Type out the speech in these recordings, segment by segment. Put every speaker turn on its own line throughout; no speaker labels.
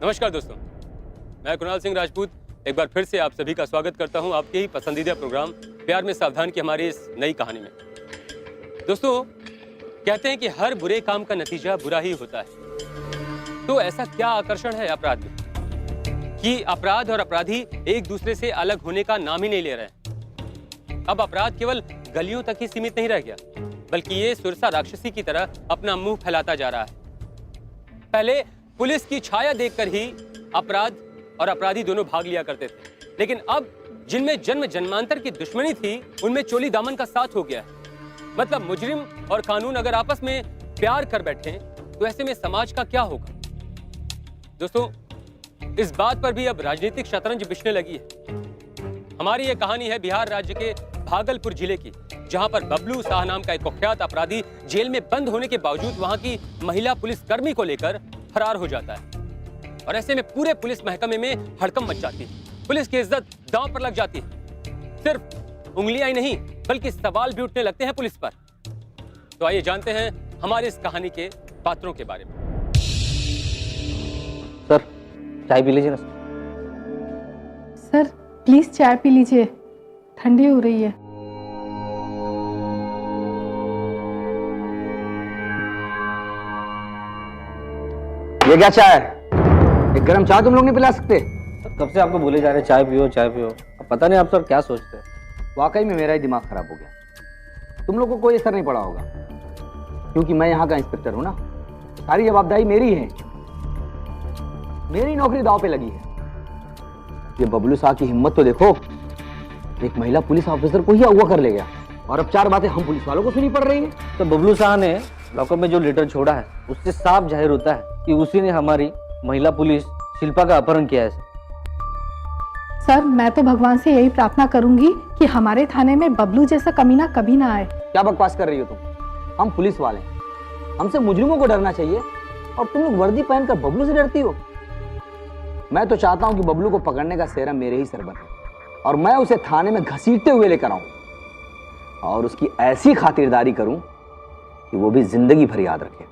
नमस्कार दोस्तों, मैं कुणाल सिंह राजपूत एक बार फिर से आप सभी का स्वागत करता हूं आपके ही पसंदीदा प्रोग्राम प्यार में सावधान की हमारी इस नई कहानी में। दोस्तों, कहते हैं कि हर बुरे काम का नतीजा बुरा ही होता है। तो ऐसा क्या आकर्षण है अपराध में कि अपराध और अपराधी एक दूसरे से अलग होने का नाम ही नहीं ले रहे हैं। अब अपराध केवल गलियों तक ही सीमित नहीं रह गया, बल्कि ये सुरसा राक्षसी की तरह अपना मुंह फैलाता जा रहा है। पहले पुलिस की छाया देखकर ही अपराध और अपराधी दोनों भाग लिया करते थे, लेकिन अब जिनमें जन्म जन्मांतर की दुश्मनी थी उनमें चोली दामन का साथ हो गया है। मतलब मुजरिम और कानून अगर आपस में प्यार कर बैठे तो ऐसे में समाज का क्या होगा? दोस्तों, इस बात पर भी अब राजनीतिक शतरंज बिछने लगी है। हमारी यह कहानी है बिहार राज्य के भागलपुर जिले की, जहां पर बबलू शाह नाम का एक कुख्यात अपराधी जेल में बंद होने के बावजूद वहां की महिला पुलिसकर्मी को लेकर फरार हो जाता है। और ऐसे में पूरे पुलिस महकमे में हड़कंप मच जाती है। पुलिस की इज्जत दांव पर लग जाती है। सिर्फ उंगलियां ही नहीं बल्कि सवाल भी उठने लगते हैं पुलिस पर। तो आइए जानते हैं हमारी इस कहानी के पात्रों के बारे में।
सर, चाय पी लीजिए ना।
सर प्लीज चाय पी लीजिए, ठंडी हो रही है।
ये क्या चाय है? एक गरम चाय तुम लोग नहीं पिला सकते? सर, कब से आपको बोले जा रहे चाय पियो चाय पियो। अब पता नहीं आप सर क्या सोचते हैं। वाकई में मेरा ही दिमाग खराब हो गया। तुम लोग को कोई असर नहीं पड़ा होगा, क्योंकि मैं यहाँ का इंस्पेक्टर हूँ ना। सारी जवाबदारी मेरी है, मेरी नौकरी दांव पे लगी है। ये बबलू शाह की हिम्मत तो देखो, एक महिला पुलिस ऑफिसर को ही अगवा कर ले गया, और अब चार बातें हम पुलिस वालों को सुनी पड़ रही है। तो बबलू शाह ने लॉकअप में जो लेटर छोड़ा है उससे साफ जाहिर होता है कि उसी ने हमारी महिला पुलिस शिल्पा का अपहरण किया है।
सर मैं तो भगवान से यही प्रार्थना करूंगी कि हमारे थाने में बबलू जैसा कमीना कभी ना आए।
क्या बकवास कर रही हो तुम? हम पुलिस वाले, हमसे मुजरिमों को डरना चाहिए, और तुम लोग वर्दी पहनकर बबलू से डरती हो। मैं तो चाहता हूं कि बबलू को पकड़ने का सेरा मेरे ही सर पर है, और मैं उसे थाने में घसीटते हुए लेकर आऊं, और उसकी ऐसी खातिरदारी करूं कि वो भी जिंदगी भर याद रखे।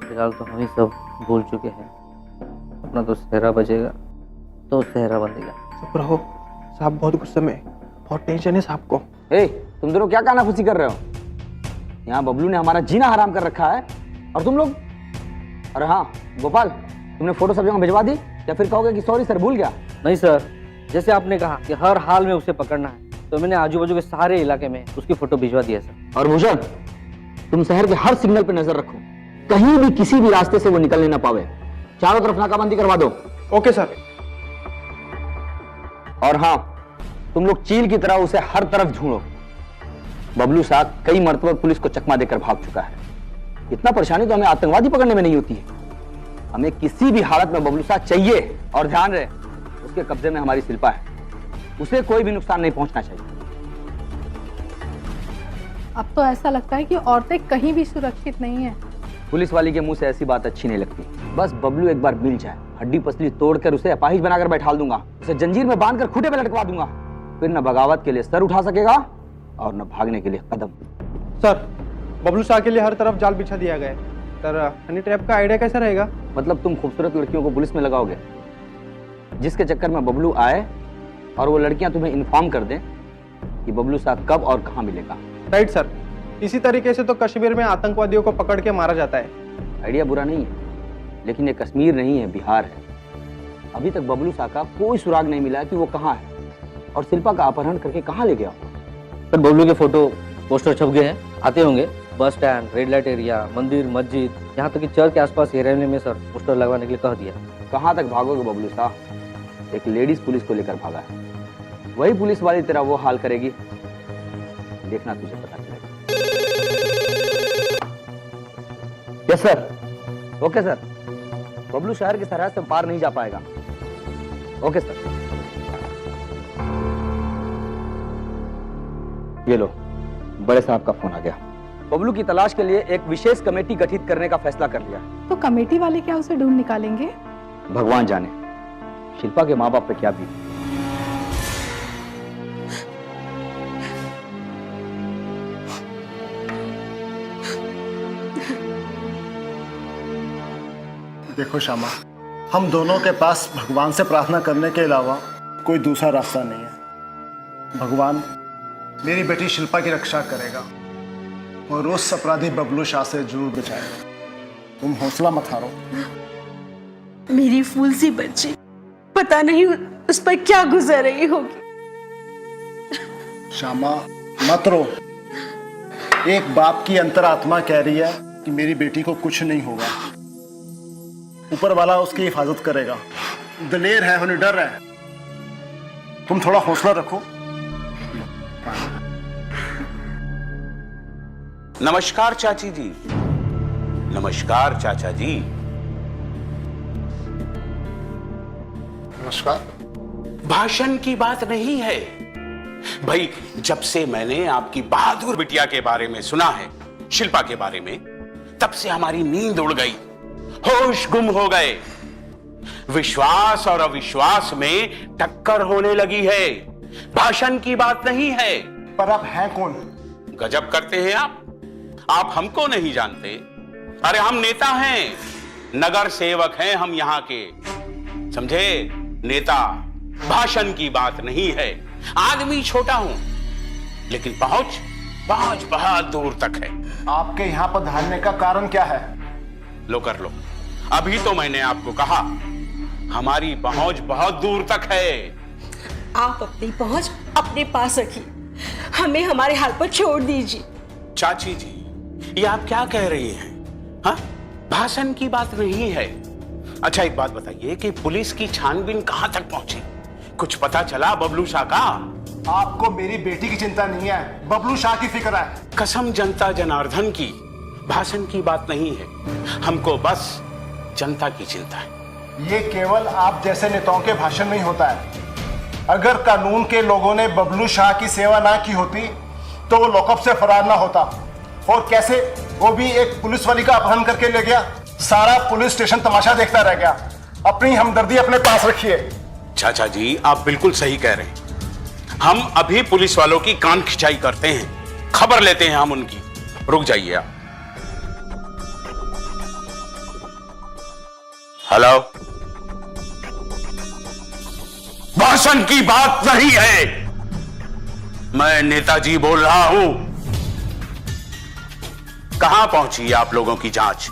फिलहाल तो हम ही सब भूल चुके हैं। अपना तो सेहरा बचेगा तो सेहरा बंधेगा।
चुप रहो साहब, बहुत गुस्से में, बहुत टेंशन है साहब को।
ए, तुम दोनों क्या कानाफूसी कर रहे हो? यहाँ बबलू ने हमारा जीना हराम कर रखा है, और तुम लोग। अरे हाँ गोपाल, तुमने फोटो सब जगह भिजवा दी, या फिर कहोगे कि सॉरी सर भूल गया? नहीं सर, जैसे आपने कहा कि हर हाल में उसे पकड़ना है, तो मैंने आजू बाजू के सारे इलाके में उसकी फोटो भिजवा दिया सर। और भूषण, तुम शहर के हर सिग्नल पर नजर रखो, कहीं भी किसी भी रास्ते से वो निकलने ना पावे। चारों तरफ नाकाबंदी करवा दो।
Okay sir.
और हाँ, तुम लोग चील की तरह उसे हर तरफ ढूंढो। बबलू शाह कई मर्तबा पुलिस को चकमा देकर भाग चुका है। इतना परेशानी तो हमें आतंकवादी पकड़ने में नहीं होती है। हमें किसी भी हालत में बबलू शाह चाहिए, और ध्यान रहे उसके कब्जे में हमारी शिल्पा है, उसे कोई भी नुकसान नहीं पहुंचना चाहिए।
अब तो ऐसा लगता है कि औरतें कहीं भी सुरक्षित नहीं है।
पुलिस वाली के मुंह से ऐसी बात अच्छी नहीं लगती। बस बबलू एक बार मिल जाए, हड्डी पसली तोड़कर उसे अपाहिज बनाकर बैठा दूंगा, उसे जंजीर में बांधकर खूंटे पे लटकवा दूंगा। फिर न बगावत के लिए सर उठा सकेगा और न भागने के लिए कदम।
सर, बबलू शाह के लिए हर तरफ जाल बिछा दिया गया है। सर, हनी ट्रैप का आइडिया कैसा रहेगा?
मतलब तुम खूबसूरत लड़कियों को पुलिस में लगाओगे, जिसके चक्कर में बबलू आए और वो लड़कियां तुम्हें इन्फॉर्म कर दें कि बबलू शाह कब और कहां मिलेगा।
राइट सर, इसी तरीके से तो कश्मीर में आतंकवादियों को पकड़ के मारा जाता है।
आइडिया बुरा नहीं है, लेकिन ये कश्मीर नहीं है, बिहार है। अभी तक बबलू शाह का कोई सुराग नहीं मिला कि वो कहाँ है और शिल्पा का अपहरण करके कहाँ ले गया। सर, बबलू के फोटो पोस्टर छप गए हैं, आते होंगे। Bus stand, red light area, मंदिर, मस्जिद, यहाँ तक कि चर्च के आसपास एरिया में सर पोस्टर लगवाने के लिए कह दिया। कहाँ तक भागोगे बबलू शाह? एक लेडीज पुलिस को लेकर भागा है, वही पुलिस वाली तेरा वो हाल करेगी, देखना तुझे पता चलेगा। Yes sir. Okay sir, Bablu शहर की सरहद से पार नहीं जा पाएगा। Okay sir. ये लो, बड़े साहब का फोन आ गया। बबलू की तलाश के लिए एक विशेष कमेटी गठित करने का फैसला कर लिया।
तो कमेटी वाले क्या उसे ढूंढ निकालेंगे?
भगवान जाने शिल्पा के माँ बाप पे क्या बीती।
देखो श्यामा, हम दोनों के पास भगवान से प्रार्थना करने के अलावा कोई दूसरा रास्ता नहीं है। भगवान मेरी बेटी शिल्पा की रक्षा करेगा और उस अपराधी बबलू शाह से जरूर बचाएगा। तुम हौसला मत हारो।
मेरी फूल सी बच्ची, पता नहीं उस पर क्या गुजर रही होगी।
श्यामा मत रो। एक बाप की अंतरात्मा कह रही है कि मेरी बेटी को कुछ नहीं होगा। ऊपर वाला उसकी हिफाजत करेगा। दलेर है, निडर है। तुम थोड़ा हौसला रखो।
नमस्कार चाची जी। नमस्कार चाचा जी।
नमस्कार।
भाषण की बात नहीं है भाई। जब से मैंने आपकी बहादुर बिटिया के बारे में सुना है, शिल्पा के बारे में, तब से हमारी नींद उड़ गई, होश गुम हो गए। विश्वास और अविश्वास में टक्कर होने लगी है। भाषण की बात नहीं है।
पर आप हैं कौन?
गजब करते हैं आप हमको नहीं जानते। अरे हम नेता हैं, नगर सेवक हैं हम यहाँ के, समझे? नेता। भाषण की बात नहीं है। आदमी छोटा हूं, लेकिन पहुंच बहुत दूर तक है।
आपके यहाँ पर धारने का कारण क्या है?
लो कर लो। अभी तो मैंने आपको कहा हमारी पहुंच बहुत दूर तक है।
आप अपनी पहुंच अपने पास रखिए, हमें हमारे हाल पर छोड़ दीजिए।
चाची जी, ये आप क्या कह रही हैं? हाँ, भाषण की बात नहीं है। अच्छा एक बात बताइए कि पुलिस की छानबीन कहां तक पहुंची? कुछ पता चला बबलू शाह का?
आपको मेरी बेटी की चिंता नहीं है, बबलू शाह की फिक्र है।
कसम जनता जनार्दन की, भाषण की बात नहीं है। हमको बस जनता की चिंता है।
ये केवल आप जैसे नेताओं के भाषण नहीं होता है। अगर कानून के लोगों ने बबलू शाह की सेवा ना की होती तो वो लॉकअप से फरार ना होता। और कैसे? वो भी एक पुलिस वाली का अपहरण करके ले गया। सारा पुलिस स्टेशन तमाशा देखता रह गया। अपनी हमदर्दी अपने पास रखिए।
चाचा जी, आप बिल्कुल सही कह रहे हैं। हम अभी पुलिस वालों की कान खिंचाई करते हैं, खबर लेते हैं हम उनकी। रुक जाइए आप। हेलो, भाषण की बात नहीं है। मैं नेताजी बोल रहा हूं। कहां पहुंची आप लोगों की जांच?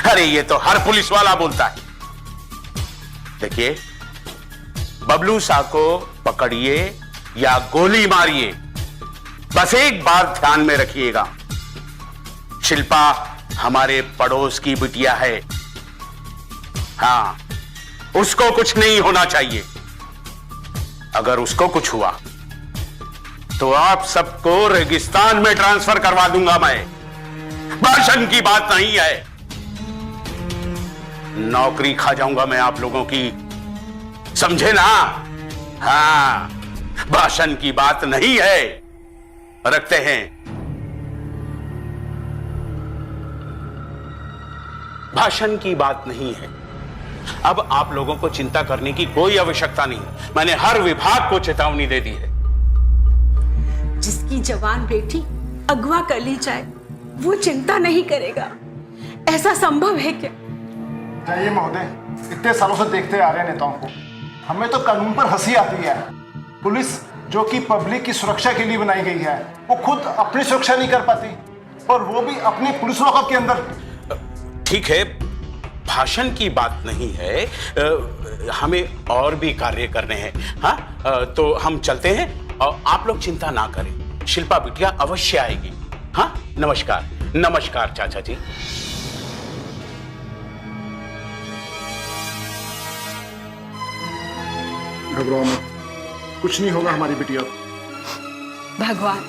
अरे ये तो हर पुलिस वाला बोलता है। देखिए, बबलू शाह को पकड़िए या गोली मारिए, बस एक बात ध्यान में रखिएगा, शिल्पा हमारे पड़ोस की बिटिया है। हाँ, उसको कुछ नहीं होना चाहिए। अगर उसको कुछ हुआ तो आप सबको रेगिस्तान में ट्रांसफर करवा दूंगा मैं। भाषण की बात नहीं है। नौकरी खा जाऊंगा मैं आप लोगों की, समझे ना? हाँ, भाषण की बात नहीं है। रखते हैं। भाषण की बात नहीं है। अब आप लोगों को चिंता करने की कोई आवश्यकता नहीं। मैंने हर विभाग को चेतावनी दे दी है।
जिसकी जवान बेटी अगवा कर ली जाए वो चिंता नहीं करेगा, ऐसा संभव है क्या?
जाइए महोदय, इतने सालों से देखते आ रहे हैं नेताओं को। हमें तो कानून पर हंसी आती है। पुलिस जो कि पब्लिक की सुरक्षा के लिए बनाई गई है, वो खुद अपनी सुरक्षा नहीं कर पाती, और वो भी अपने पुलिस लॉकअप के अंदर।
ठीक है, भाषण की बात नहीं है। हमें और भी कार्य करने हैं। हाँ, तो हम चलते हैं और आप लोग चिंता ना करें। शिल्पा बिटिया अवश्य आएगी। हाँ, नमस्कार। नमस्कार चाचा जी।
घबराओ मत, कुछ नहीं होगा हमारी बिटिया।
भगवान,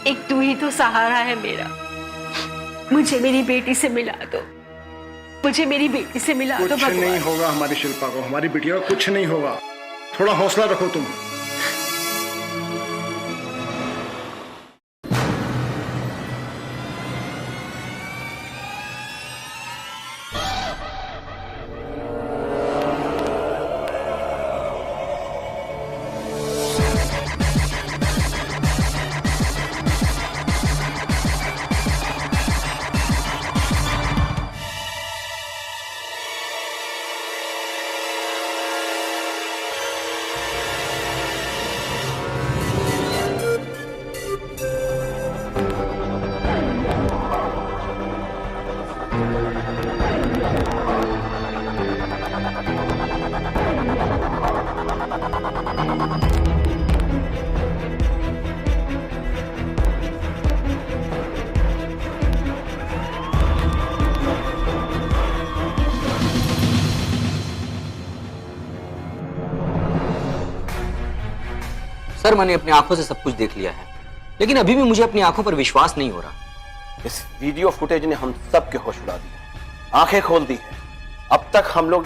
एक तू ही तो सहारा है मेरा। मुझे मेरी बेटी से मिला दो, मुझे मेरी बेटी से मिला दो भगवान।
कुछ नहीं होगा हमारी शिल्पा को, हमारी बिटिया को कुछ नहीं होगा। थोड़ा हौसला रखो तुम।
सर मैंने अपनी आंखों से सब कुछ देख लिया है, लेकिन अभी भी मुझे अपनी आंखों पर विश्वास नहीं हो रहा।
इस वीडियो फुटेज ने हम सब के होश उड़ा दिए, आंखें खोल दी है। अब तक हम लोग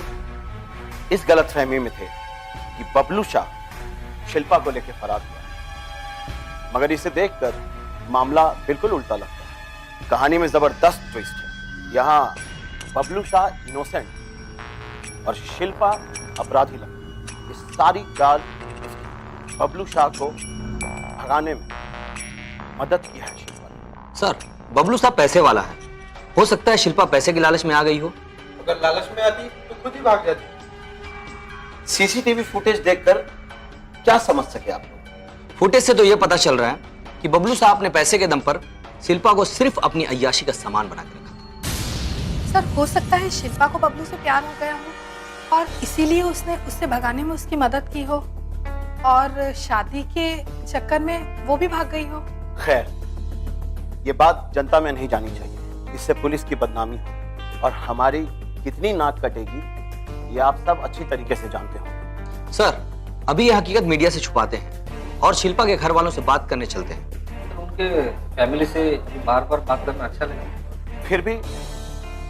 इस गलतफहमी में थे कि बबलू शाह शिल्पा को लेकर फरार हुआ है, मगर इसे देखकर मामला बिल्कुल उल्टा लगता है। कहानी में जबरदस्त ट्विस्ट है। यहाँ बबलू शाह इनोसेंट और शिल्पा अपराधी लगती। इस सारी चाल बबलू शाह को भगाने में मदद की है शिल्पा ने।
सर बबलू साहब पैसे वाला है, हो सकता है शिल्पा पैसे की लालच में आ गई हो।
अगर लालच में आती तो खुद ही भाग जाती। सीसीटीवी फुटेज देखकर क्या समझ सके आप लोग?
फुटेज से तो यह पता चल रहा है कि बबलू साहब ने पैसे के दम पर शिल्पा को सिर्फ अपनी अय्याशी का सामान बना के रखा।
सर हो सकता है शिल्पा को बबलू से प्यार हो गया हो और इसीलिए उसने उससे भगाने में उसकी मदद की हो और शादी के चक्कर में वो भी भाग गई हो।
खैर, ये बात जनता में नहीं जानी चाहिए, इससे पुलिस की बदनामी हो और हमारी कितनी नाक कटेगी ये आप सब अच्छी तरीके से जानते हो।
सर अभी यह हकीकत मीडिया से छुपाते हैं और शिल्पा के घर वालों से बात करने चलते हैं।
तो उनके फैमिली से बार बार बात करना अच्छा लगा।
फिर भी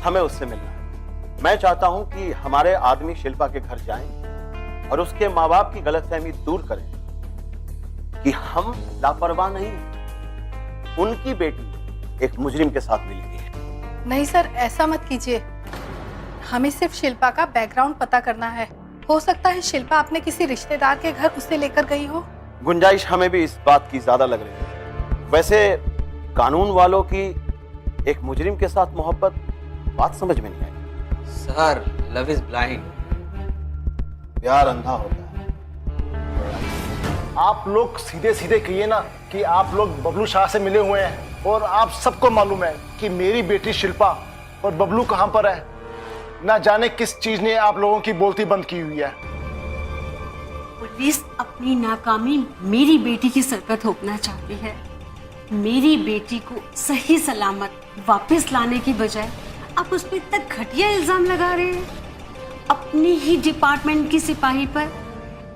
हमें उससे मिलना है। मैं चाहता हूं कि हमारे आदमी शिल्पा के घर जाएं और उसके माँ बाप की गलतफहमी दूर करें कि हम लापरवाह नहीं, उनकी बेटी एक मुजरिम के साथ मिली हुई है।
नहीं सर ऐसा मत कीजिए, हमें सिर्फ शिल्पा का बैकग्राउंड पता करना है। हो सकता है शिल्पा अपने किसी रिश्तेदार के घर उसे लेकर गई हो।
गुंजाइश हमें भी इस बात की ज्यादा लग रही है। वैसे कानून वालों की एक मुजरिम के साथ मोहब्बत, बात समझ में नहीं आई।
सर लव इज ब्लाइंड,
प्यार अंधा होता है।
आप लोग सीधे सीधे कहिए ना कि आप लोग बबलू शाह से मिले हुए हैं और आप सबको मालूम है कि मेरी बेटी शिल्पा और बबलू कहां पर है। ना जाने किस चीज ने आप लोगों की बोलती बंद की हुई है।
पुलिस अपनी नाकामी मेरी बेटी की सर पर थोपना चाहती है। मेरी बेटी को सही सलामत वापस लाने की बजाय आप उस पर इतना घटिया इल्जाम लगा रहे हैं। अपनी ही डिपार्टमेंट की सिपाही पर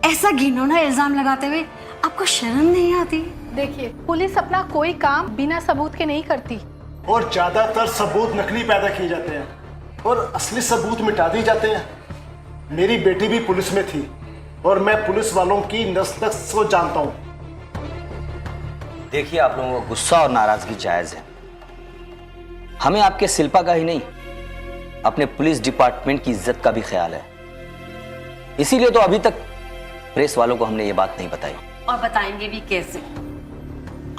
ऐसा घिनौना इल्जाम लगाते हुए आपको शर्म नहीं आती?
देखिए पुलिस अपना कोई काम बिना सबूत के नहीं करती
और ज्यादातर सबूत नकली पैदा किए जाते हैं और असली सबूत मिटा दिए जाते हैं। मेरी बेटी भी पुलिस में थी और मैं पुलिस वालों की नस नस को जानता हूं।
देखिए आप लोगों को गुस्सा और नाराजगी जायज है, हमें आपके शिल्पा का ही नहीं अपने पुलिस डिपार्टमेंट की इज्जत का भी ख्याल है। इसीलिए तो अभी तक प्रेस वालों को हमने ये बात नहीं बताई।
और बताएंगे भी कैसे?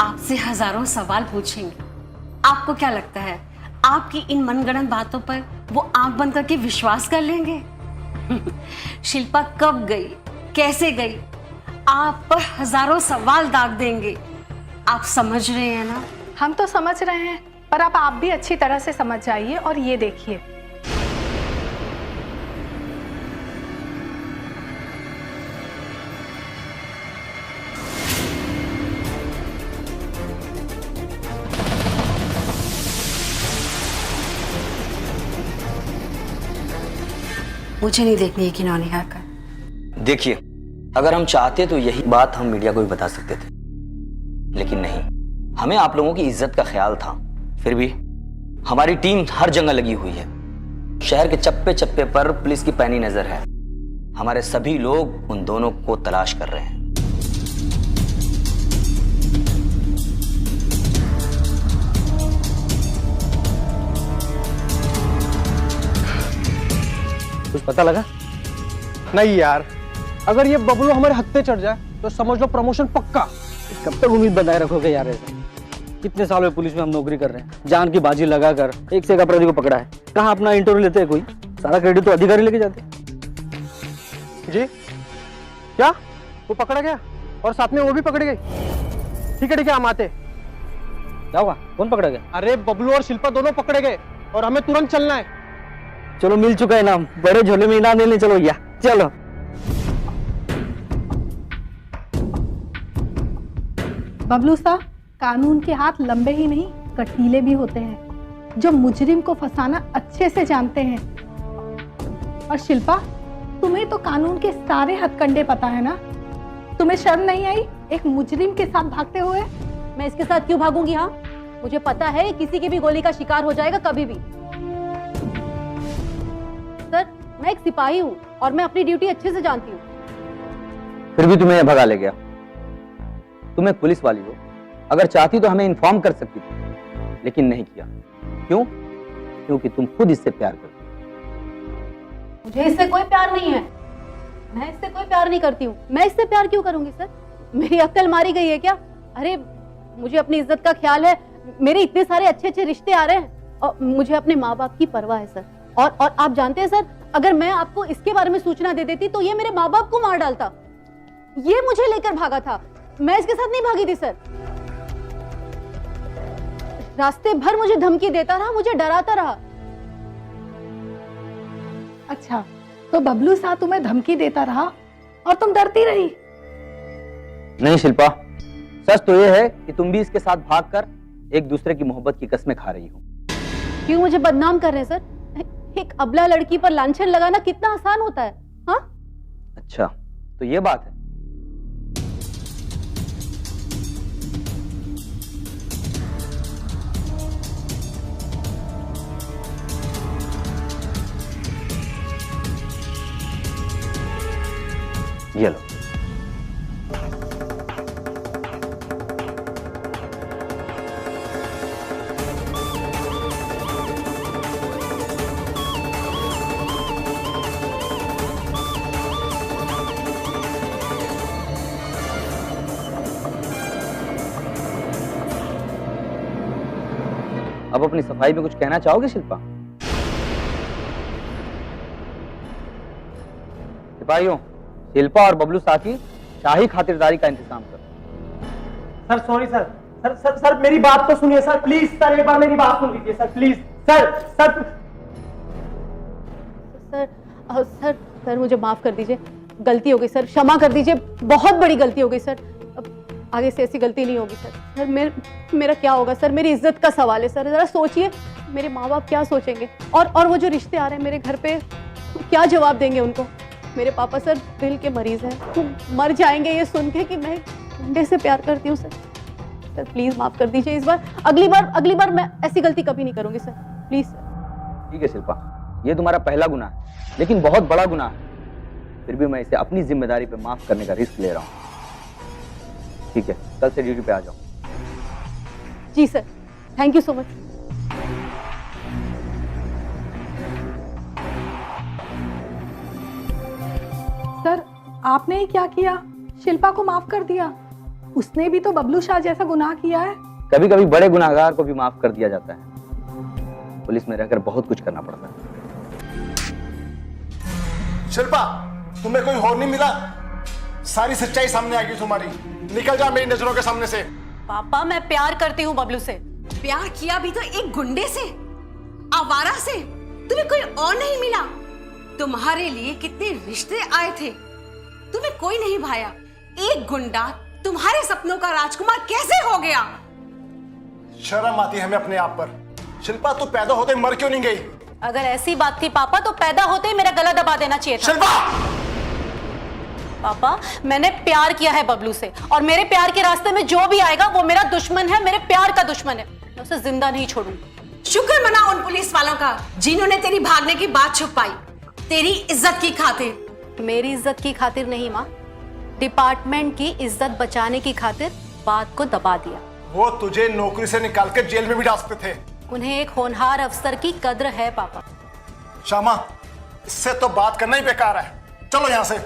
आपसे हजारों सवाल पूछेंगे। आपको क्या लगता है आपकी इन मनगढ़ंत बातों पर वो आंख बंद करके विश्वास कर लेंगे? शिल्पा कब गई, कैसे गई, आप पर हजारों सवाल दाग देंगे। आप समझ रहे हैं ना?
हम तो समझ रहे हैं, पर अब आप भी अच्छी तरह से समझ जाइए और ये देखिए।
मुझे नहीं देखनी है घिनौनी हरकत।
देखिए अगर हम चाहते तो यही बात हम मीडिया को भी बता सकते थे, लेकिन नहीं, हमें आप लोगों की इज्जत का ख्याल था। फिर भी हमारी टीम हर जगह लगी हुई है। शहर के चप्पे चप्पे पर पुलिस की पैनी नजर है। हमारे सभी लोग उन दोनों को तलाश कर रहे हैं।
कुछ पता लगा? नहीं यार, अगर ये बबलू हमारे हक पे चढ़ जाए तो समझ लो प्रमोशन पक्का।
कब तक उम्मीद बनाए रखोगे यार? ऐसा कितने साल हुए पुलिस में हम नौकरी कर रहे हैं, जान की बाजी लगाकर एक से एक अपराधी को पकड़ा है। कहाँ अपना इंटरव्यू लेते हैं कोई? सारा क्रेडिट तो अधिकारी लेके जाते हैं।
जी क्या वो पकड़ा गया और साथ में वो भी पकड़ी गई? ठीक है हम आते।
क्या हुआ? कौन पकड़ा गया?
अरे बबलू और शिल्पा दोनों पकड़े गए और हमें तुरंत चलना है।
चलो मिल चुका है इनाम, बड़े झोले में इनाम लेने चलो भैया, चलो।
बबलू साहब, कानून के हाथ लंबे ही नहीं कटीले भी होते हैं, जो मुजरिम को फंसाना अच्छे से जानते हैं। और शिल्पा, तुम्हें तो कानून के सारे हथकंडे पता है ना? तुम्हें शर्म नहीं आई एक मुजरिम के साथ भागते हुए।
मैं इसके साथ क्यों भागूंगी? हाँ, मुझे पता है किसी की भी गोली का शिकार हो जाएगा कभी भी। सर, मैं एक सिपाही हूँ और मैं अपनी ड्यूटी अच्छे से जानती हूँ।
फिर भी तुम्हें यह भगा ले गया। तुम एक पुलिस वाली हो, अगर चाहती तो हमें इन्फॉर्म कर सकती थी, लेकिन नहीं किया। क्यों? क्योंकि तुम खुद इससे प्यार करती हो।
मुझे इससे कोई प्यार नहीं है। मैं इससे कोई प्यार नहीं करती हूँ। मैं इससे प्यार क्यों करूंगी सर? मेरी अक्ल मारी गई है क्या? अरे मुझे अपनी इज्जत का ख्याल है। मेरे इतने सारे अच्छे अच्छे रिश्ते आ रहे हैं और मुझे अपने माँ बाप की परवाह है सर। और आप जानते हैं सर, अगर मैं आपको इसके बारे में सूचना दे देती तो ये मेरे माँ बाप को मार डालता। ये मुझे लेकर भागा था, मैं इसके साथ नहीं भागी थी सर। रास्ते भर मुझे धमकी देता रहा, मुझे डराता रहा।
अच्छा, तो बबलू सा तुम्हें धमकी देता रहा और तुम डरती रही?
नहीं शिल्पा, सच तो यह है कि तुम भी इसके साथ भागकर एक दूसरे की मोहब्बत की कस्में खा रही हो।
क्यों मुझे बदनाम कर रहे हैं सर? एक अबला लड़की पर लांछन लगाना कितना आसान होता है। हाँ?
अच्छा, तो ये बात है। ये लो। अब अपनी सफाई में कुछ कहना चाहोगे शिल्पा? सिपाहियों, शिल्पा और बबलू साकी शाही खातिरदारी का इंतजाम करो।
Sir sorry sir. Sir sir sir मेरी बात तो सुनिए सर, प्लीज सर, एक बार मेरी बात सुन लीजिए sir, please sir. Sir
sir sir sir मुझे माफ कर दीजिए, गलती हो गई सर, क्षमा कर दीजिए, बहुत बड़ी गलती हो गई सर। अब आगे से ऐसी गलती नहीं होगी सर। सर मेरा क्या होगा सर? मेरी इज्जत का सवाल है सर। जरा सोचिए, मेरे माँ बाप क्या सोचेंगे, और वो जो रिश्ते आ रहे हैं मेरे घर पे, क्या जवाब देंगे उनको? मेरे पापा सर दिल के मरीज हैं, वो मर जाएंगे ये सुन के कि मैं गुंडे से प्यार करती हूँ सर। सर प्लीज माफ कर दीजिए इस बार। अगली बार मैं ऐसी गलती कभी नहीं करूंगी सर, प्लीज सर।
ठीक है शिल्पा, ये तुम्हारा पहला गुनाह है, लेकिन बहुत बड़ा गुनाह है। फिर भी मैं इसे अपनी जिम्मेदारी पे माफ करने का रिस्क ले रहा हूँ। ठीक है, कल से ड्यूटी पे आ जाओ।
जी sir, thank you so much.
Sir, आपने ही क्या किया? शिल्पा को माफ कर दिया? उसने भी तो बबलू शाह जैसा गुनाह किया है।
कभी कभी बड़े गुनाहगार को भी माफ कर दिया जाता है। पुलिस में रहकर बहुत कुछ करना पड़ता है।
शिल्पा, तुम्हें कोई और नहीं मिला? सारी सच्चाई सामने आ गई तुम्हारी। निकल जा मेरी नजरों के सामने से।
पापा, मैं प्यार करती हूँ बबलू से।
प्यार किया भी तो एक गुंडे से, आवारा से। तुम्हें कोई और नहीं मिला? तुम्हारे लिए कितने रिश्ते आए थे, तुम्हें कोई नहीं भाया। एक गुंडा तुम्हारे सपनों का राजकुमार कैसे हो गया?
शर्म आती है हमें अपने आप पर। शिल्पा, तू पैदा होते मर क्यों नहीं गई?
अगर ऐसी बात थी पापा, तो पैदा होते ही मेरा गला दबा देना चाहिए था।
शिल्पा!
पापा, मैंने प्यार किया है बबलू से, और मेरे प्यार के रास्ते में जो भी आएगा वो मेरा दुश्मन है, मेरे प्यार का दुश्मन है। मैं उसे जिंदा नहीं छोड़ूंगी।
शुक्र मना उन पुलिस वालों का जिन्होंने तेरी भागने की बात छुपाई, तेरी इज्जत की खातिर।
मेरी इज्जत की खातिर नहीं माँ, डिपार्टमेंट की इज्जत बचाने की खातिर बात को दबा दिया।
वो तुझे नौकरी से निकाल के जेल में भी डाल सकते थे।
उन्हें एक होनहार अफसर की कद्र है पापा।
श्यामा, इससे तो बात करना ही बेकार है। चलो यहां से।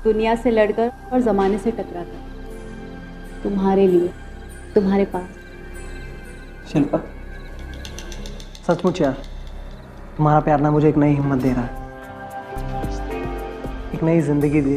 दुनिया से लड़कर और जमाने से टकराकर, तुम्हारे लिए, तुम्हारे पास।
शिल्पा, सचमुच यार, तुम्हारा प्यार ना मुझे एक नई हिम्मत दे रहा है, एक नई जिंदगी दे।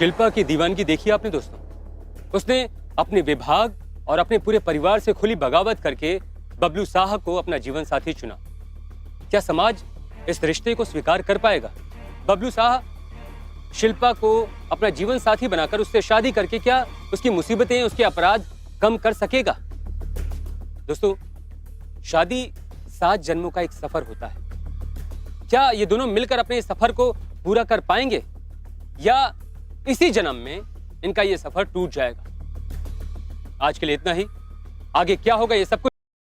शिल्पा की दीवानगी देखी आपने दोस्तों? उसने अपने विभाग और अपने पूरे परिवार से खुली बगावत करके बबलू साह को अपना जीवन साथी चुना। क्या समाज इस रिश्ते को स्वीकार कर पाएगा? बबलू साह शिल्पा को अपना जीवन साथी बनाकर उससे शादी करके क्या उसकी मुसीबतें, उसके अपराध कम कर सकेगा? दोस्तों, शादी 7 जन्मों का एक सफर होता है। क्या ये दोनों मिलकर अपने इस सफर को पूरा कर पाएंगे या इसी जन्म में इनका ये सफर टूट जाएगा? आज के लिए इतना ही। आगे क्या होगा ये सब कुछ